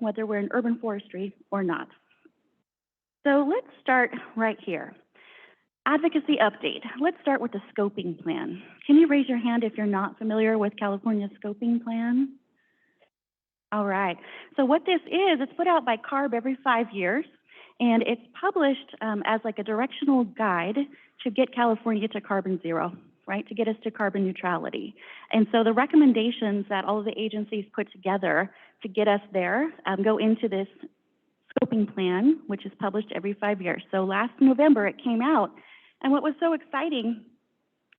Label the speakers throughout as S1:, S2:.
S1: whether we're in urban forestry or not. So let's start right here. Advocacy update. Let's start with the scoping plan. Can you raise your hand if you're not familiar with California's scoping plan? All right. So what this is, it's put out by CARB every 5 years, and it's published as like a directional guide to get California to carbon zero, right? To get us to carbon neutrality. And so the recommendations that all of the agencies put together to get us there go into this scoping plan, which is published every 5 years. So last November it came out, and what was so exciting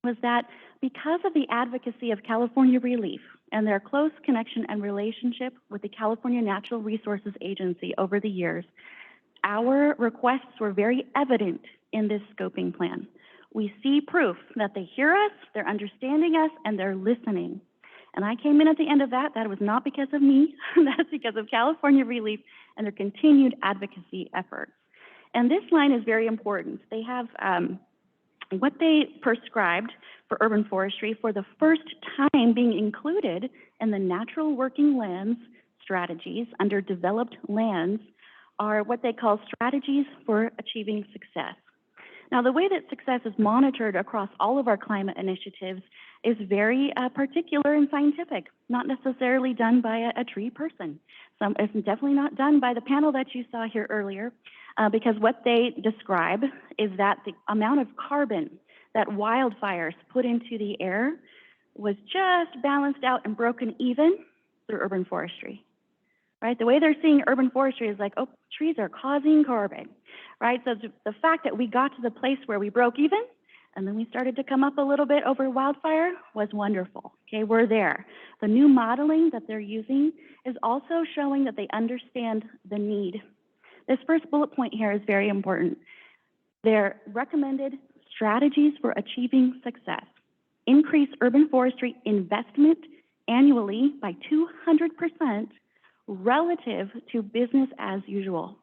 S1: was that because of the advocacy of California ReLeaf and their close connection and relationship with the California Natural Resources Agency over the years, our requests were very evident in this scoping plan. We see proof that they hear us, they're understanding us, and they're listening. And I came in at the end of that. That was not because of me. That's because of California ReLeaf and their continued advocacy efforts. And this line is very important. They have what they prescribed for urban forestry for the first time being included in the natural working lands strategies under developed lands are what they call strategies for achieving success. Now, the way that success is monitored across all of our climate initiatives is very particular and scientific, not necessarily done by a tree person. It's definitely not done by the panel that you saw here earlier, because what they describe is that the amount of carbon that wildfires put into the air was just balanced out and broken even through urban forestry. Right? The way they're seeing urban forestry is like, oh, trees are causing carbon, right? So the fact that we got to the place where we broke even and then we started to come up a little bit over wildfire was wonderful. Okay, we're there. The new modeling that they're using is also showing that they understand the need. This first bullet point here is very important. Their recommended strategies for achieving success. Increase urban forestry investment annually by 200% relative to business as usual.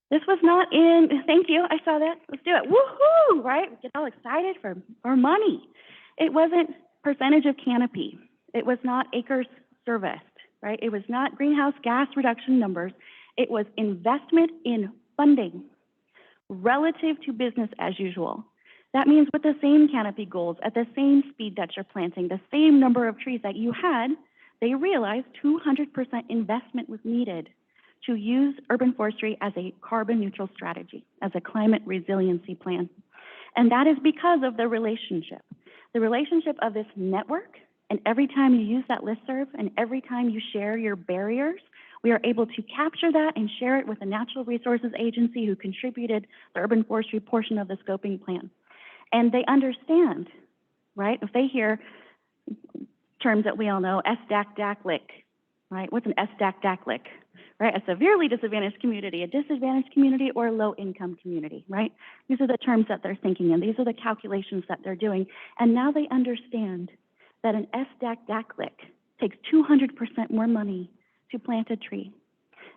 S1: This was not in, thank you, I saw that, let's do it, woohoo, right? Get all excited for money. It wasn't percentage of canopy. It was not acres serviced, right? It was not greenhouse gas reduction numbers. It was investment in funding relative to business as usual. That means with the same canopy goals, at the same speed that you're planting, the same number of trees that you had, they realized 200% investment was needed to use urban forestry as a carbon neutral strategy, as a climate resiliency plan. And that is because of the relationship of this network, and every time you use that listserv and every time you share your barriers, we are able to capture that and share it with the Natural Resources Agency who contributed the urban forestry portion of the scoping plan. And they understand, right? If they hear terms that we all know, SDAC-DAC-LIC, right? What's an SDAC-DAC-LIC, right? A severely disadvantaged community, a disadvantaged community, or a low-income community, right? These are the terms that they're thinking in. These are the calculations that they're doing. And now they understand that an SDAC-DAC-LIC takes 200% more money to plant a tree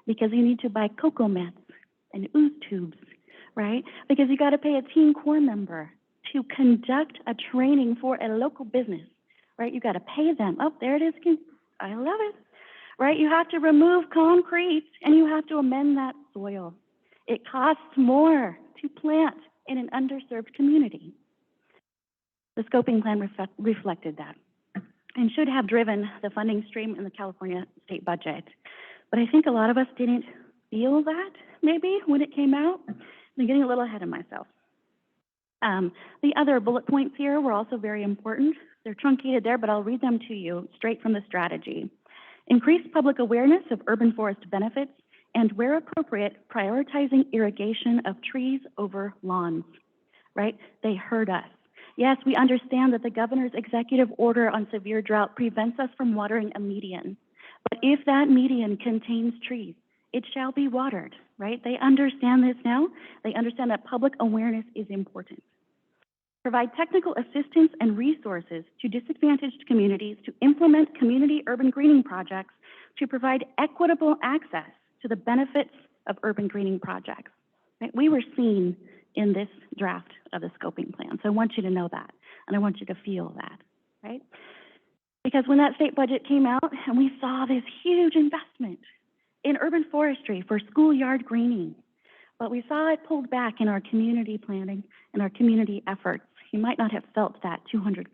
S1: because you need to buy cocoa mats and ooze tubes, right? Because you got to pay a Team Corps member to conduct a training for a local business, right? You got to pay them. Oh, there it is. I love it, right? You have to remove concrete and you have to amend that soil. It costs more to plant in an underserved community. The scoping plan reflected that and should have driven the funding stream in the California state budget. But I think a lot of us didn't feel that maybe when it came out. I'm getting a little ahead of myself. The other bullet points here were also very important. They're truncated there, but I'll read them to you straight from the strategy. Increase public awareness of urban forest benefits and, where appropriate, prioritizing irrigation of trees over lawns, right? They heard us. Yes, we understand that the governor's executive order on severe drought prevents us from watering a median. But if that median contains trees, it shall be watered, right? They understand this now. They understand that public awareness is important. Provide technical assistance and resources to disadvantaged communities to implement community urban greening projects to provide equitable access to the benefits of urban greening projects. Right? We were seen in this draft of the scoping plan, so I want you to know that, and I want you to feel that, right? Because when that state budget came out and we saw this huge investment, in urban forestry for schoolyard greening. But we saw it pulled back in our community planning and our community efforts. You might not have felt that 200%,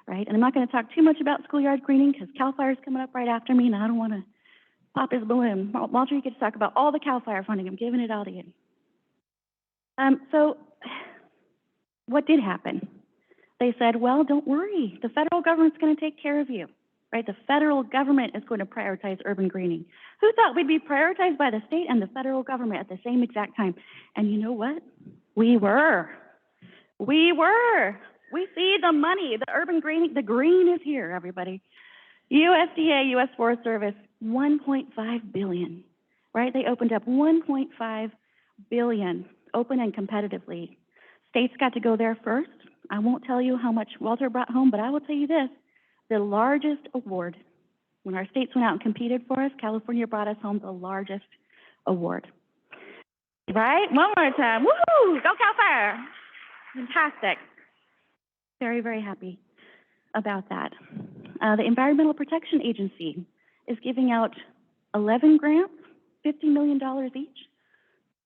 S1: right? And I'm not going to talk too much about schoolyard greening because CAL FIRE is coming up right after me, and I don't want to pop his balloon. Walter, you get to talk about all the CAL FIRE funding. I'm giving it all to you. So what did happen? They said, well, don't worry. The federal government's going to take care of you, right? The federal government is going to prioritize urban greening. Who thought we'd be prioritized by the state and the federal government at the same exact time? And you know what? We were. We see the money, the urban greening, the green is here, everybody. USDA, U.S. Forest Service, $1.5 billion, right? They opened up $1.5 billion, open and competitively. States got to go there first. I won't tell you how much Walter brought home, but I will tell you this, the largest award. When our states went out and competed for us, California brought us home the largest award. Right? One more time. Woohoo! Go Cal Fire! Fantastic. Very, very happy about that. The Environmental Protection Agency is giving out 11 grants, $50 million each,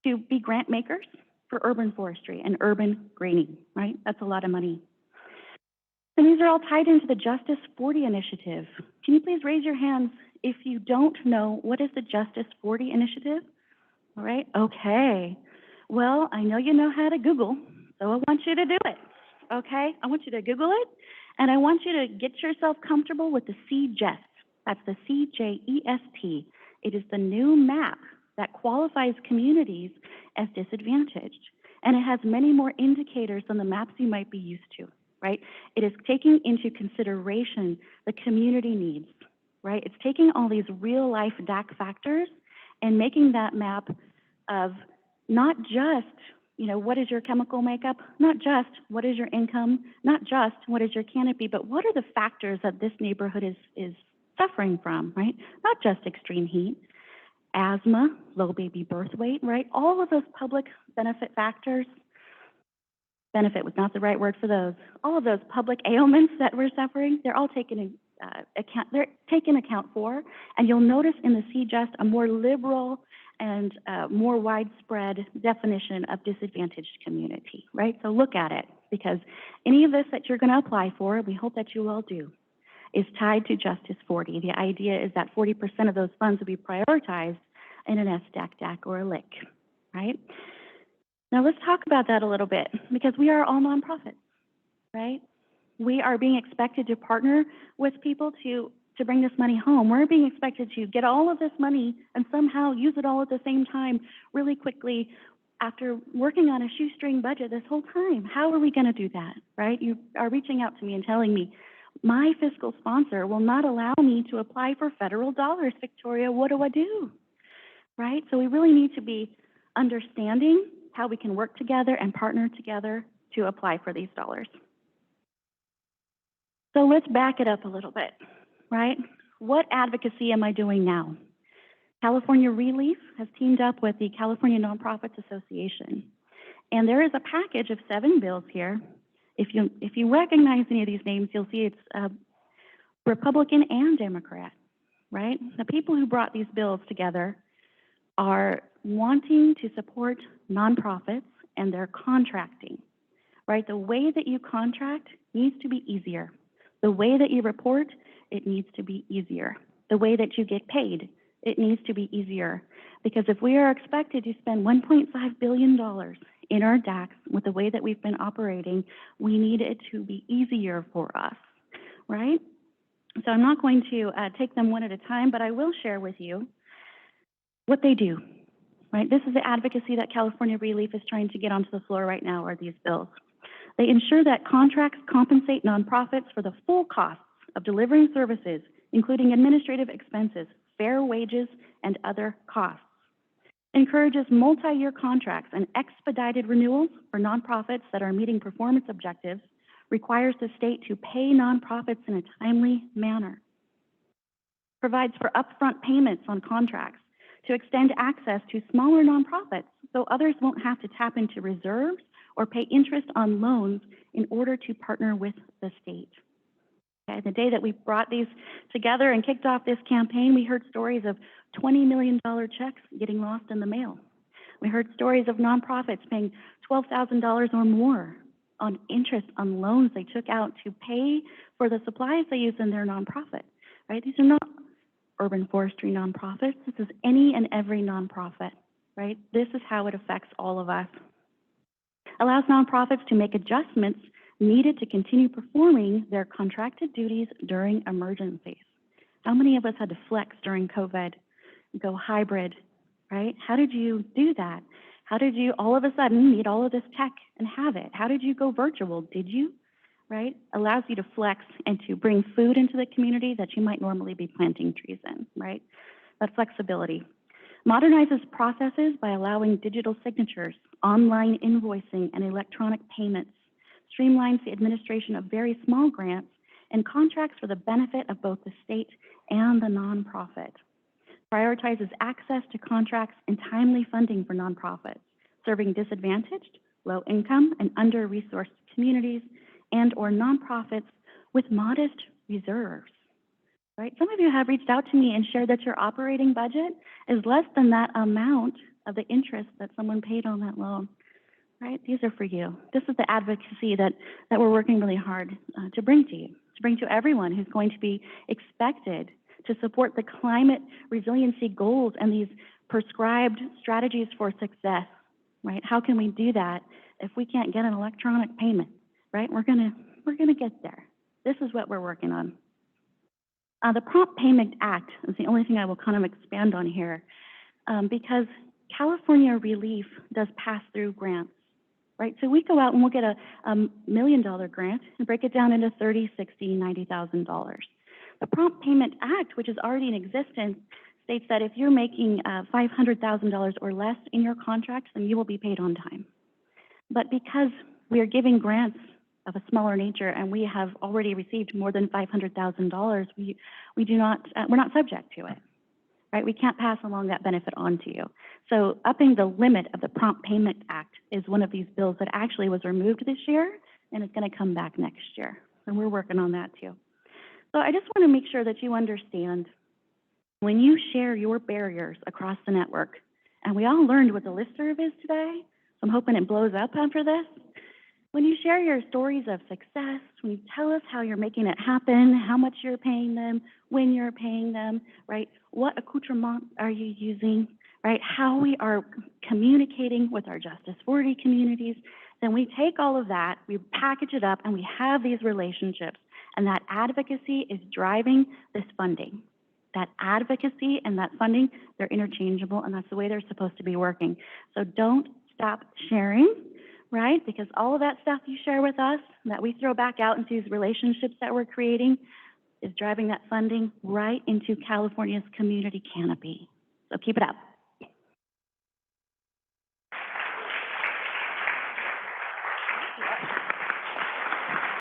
S1: to be grant makers for urban forestry and urban greening, right? That's a lot of money. And these are all tied into the Justice 40 initiative. Can you please raise your hands if you don't know what is the Justice 40 initiative? All right, okay. Well, I know you know how to Google, so I want you to do it, okay? I want you to Google it, and I want you to get yourself comfortable with the CJEST. That's the CJEST. It is the new map that qualifies communities as disadvantaged. And it has many more indicators than the maps you might be used to, right? It is taking into consideration the community needs, right? It's taking all these real life DAC factors and making that map of not just, you know, what is your chemical makeup, not just what is your income, not just what is your canopy, but what are the factors that this neighborhood is suffering from, right? Not just extreme heat, asthma, low baby birth weight, right? All of those public benefit factors, benefit was not the right word for those, all of those public ailments that we're suffering, they're all taken account for, and you'll notice in the CJEST a more liberal and more widespread definition of disadvantaged community, right? So look at it, because any of this that you're going to apply for, we hope that you all do, is tied to Justice 40. The idea is that 40% of those funds will be prioritized in an SDAC, DAC, or a LIC, right? Now let's talk about that a little bit, because we are all nonprofits, right? We are being expected to partner with people to bring this money home. We're being expected to get all of this money and somehow use it all at the same time really quickly after working on a shoestring budget this whole time. How are we going to do that, right? You are reaching out to me and telling me, my fiscal sponsor will not allow me to apply for federal dollars, Victoria. What do I do? Right? So we really need to be understanding how we can work together and partner together to apply for these dollars. So let's back it up a little bit, right? What advocacy am I doing now? California ReLeaf has teamed up with the California Nonprofits Association, and there is a package of 7 bills here. If you recognize any of these names, you'll see it's Republican and Democrat, right? The people who brought these bills together are wanting to support nonprofits and their contracting, right? The way that you contract needs to be easier. The way that you report, it needs to be easier. The way that you get paid, it needs to be easier. Because if we are expected to spend $1.5 billion in our DACs with the way that we've been operating, we need it to be easier for us, right? So I'm not going to take them one at a time, but I will share with you what they do, right? This is the advocacy that California ReLeaf is trying to get onto the floor right now, are these bills. They ensure that contracts compensate nonprofits for the full costs of delivering services, including administrative expenses, fair wages, and other costs. Encourages multi-year contracts and expedited renewals for nonprofits that are meeting performance objectives, requires the state to pay nonprofits in a timely manner. Provides for upfront payments on contracts to extend access to smaller nonprofits so others won't have to tap into reserves or pay interest on loans in order to partner with the state. Okay, the day that we brought these together and kicked off this campaign, we heard stories of $20 million checks getting lost in the mail. We heard stories of nonprofits paying $12,000 or more on interest on loans they took out to pay for the supplies they use in their nonprofit, right? These are not urban forestry nonprofits. This is any and every nonprofit, right? This is how it affects all of us. Allows nonprofits to make adjustments needed to continue performing their contracted duties during emergencies. How many of us had to flex during COVID, go hybrid, right? How did you do that? How did you all of a sudden need all of this tech and have it? How did you go virtual? Did you? Right? Allows you to flex and to bring food into the community that you might normally be planting trees in, right? That flexibility. Modernizes processes by allowing digital signatures, online invoicing, and electronic payments. Streamlines the administration of very small grants and contracts for the benefit of both the state and the nonprofit. Prioritizes access to contracts and timely funding for nonprofits, serving disadvantaged, low-income, and under-resourced communities and or nonprofits with modest reserves, right? Some of you have reached out to me and shared that your operating budget is less than that amount of the interest that someone paid on that loan, right? These are for you. This is the advocacy that we're working really hard to bring to you, to bring to everyone who's going to be expected to support the climate resiliency goals and these prescribed strategies for success, right? How can we do that if we can't get an electronic payment, right? We're gonna get there. This is what we're working on. The Prompt Payment Act is the only thing I will kind of expand on here because California ReLeaf does pass-through grants, right? So we go out and we'll get a $1 million grant and break it down into $30,000, $60,000, $90,000. The Prompt Payment Act, which is already in existence, states that if you're making $500,000 or less in your contract, then you will be paid on time. But because we are giving grants of a smaller nature and we have already received more than $500,000, we're not subject to it, right? We can't pass along that benefit on to you. So upping the limit of the Prompt Payment Act is one of these bills that actually was removed this year and it's going to come back next year. And we're working on that too. So I just want to make sure that you understand when you share your barriers across the network, and we all learned what the listserv is today, so I'm hoping it blows up after this. When you share your stories of success, when you tell us how you're making it happen, how much you're paying them, when you're paying them, right? What accoutrement are you using, right? How we are communicating with our Justice 40 communities, then we take all of that, we package it up, and we have these relationships. And that advocacy is driving this funding. That advocacy and that funding, they're interchangeable, and that's the way they're supposed to be working. So don't stop sharing, right? Because all of that stuff you share with us, that we throw back out into these relationships that we're creating, is driving that funding right into California's community canopy. So keep it up.